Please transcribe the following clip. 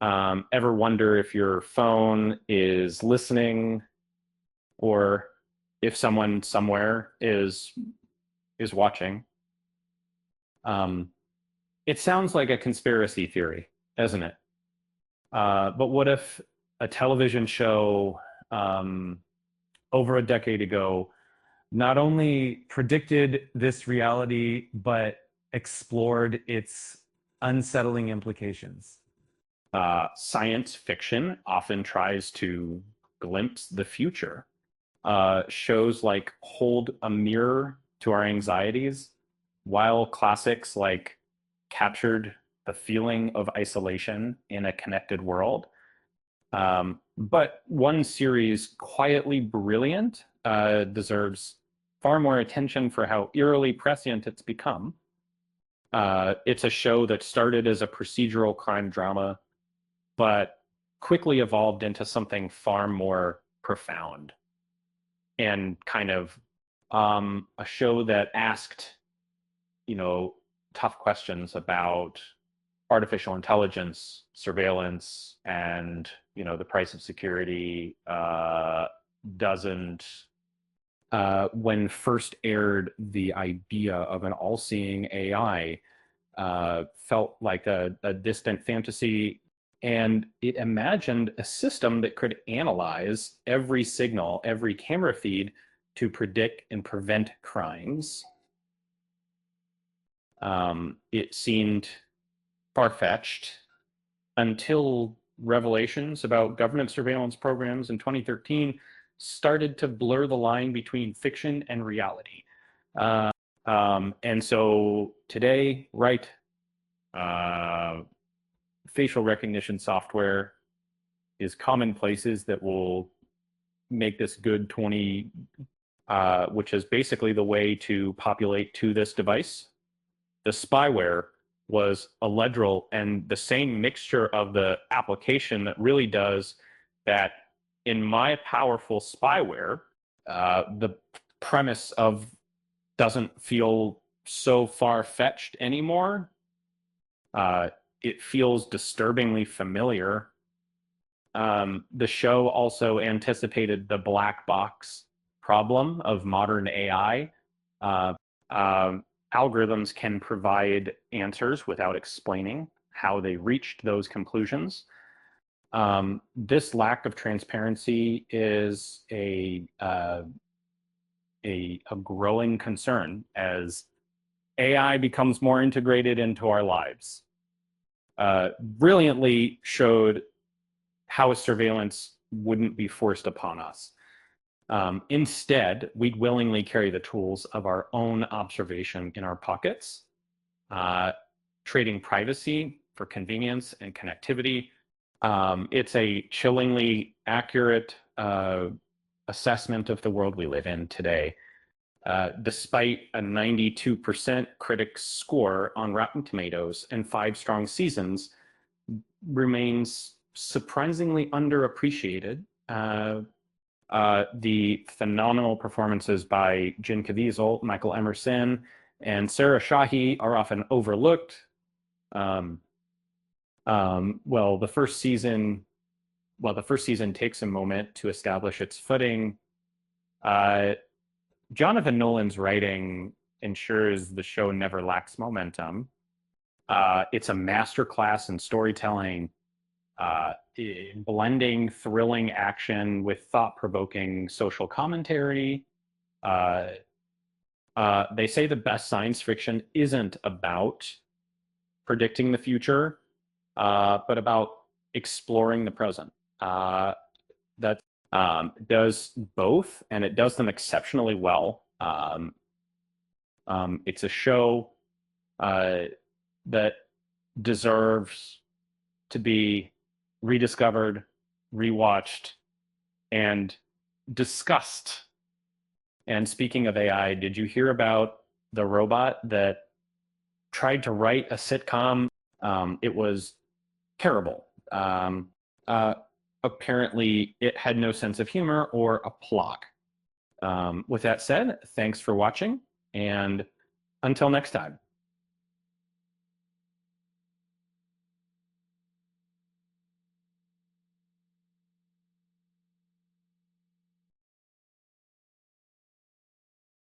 Ever wonder if your phone is listening or if someone somewhere is watching? Um, it sounds like a conspiracy theory, doesn't it? But what if a television show um, over a decade ago not only predicted this reality, but explored its unsettling implications? Science fiction often tries to glimpse the future. Shows like hold a mirror to our anxieties, while classics like captured the feeling of isolation in a connected world. But one series, quietly brilliant, deserves far more attention for how eerily prescient it's become. It's a show that started as a procedural crime drama, but quickly evolved into something far more profound and kind of a show that asked, you know, tough questions about artificial intelligence, surveillance, and the price of security. Doesn't When first aired, the idea of an all-seeing AI felt like a distant fantasy, and it imagined a system that could analyze every signal, every camera feed to predict and prevent crimes. It seemed far-fetched until revelations about government surveillance programs in 2013 started to blur the line between fiction and reality. And so today, right, uh, facial recognition software is commonplaces that will make this good 20, which is basically the way to populate to this device. The spyware was allegorical and the same mixture of the application that really does that. In my powerful spyware, the premise of doesn't feel so far-fetched anymore. It feels disturbingly familiar. The show also anticipated the black box problem of modern AI. Uh, Algorithms can provide answers without explaining how they reached those conclusions. This lack of transparency is a growing concern as AI becomes more integrated into our lives. Brilliantly showed how surveillance wouldn't be forced upon us. Instead, we'd willingly carry the tools of our own observation in our pockets, trading privacy for convenience and connectivity. It's a chillingly accurate assessment of the world we live in today. Despite a 92% critics score on Rotten Tomatoes and 5 strong seasons, remains surprisingly underappreciated. The phenomenal performances by Jin Caviezel, Michael Emerson, and Sarah Shahi are often overlooked. Well, the first season takes a moment to establish its footing. Jonathan Nolan's writing ensures the show never lacks momentum. It's a masterclass in storytelling, blending thrilling action with thought-provoking social commentary. They say the best science fiction isn't about predicting the future, but about exploring the present. That does both, and it does them exceptionally well. It's a show that deserves to be rediscovered, rewatched, and discussed. And speaking of AI, did you hear about the robot that tried to write a sitcom? It was terrible. Apparently, it had no sense of humor or a plot. With that said, thanks for watching, and until next time.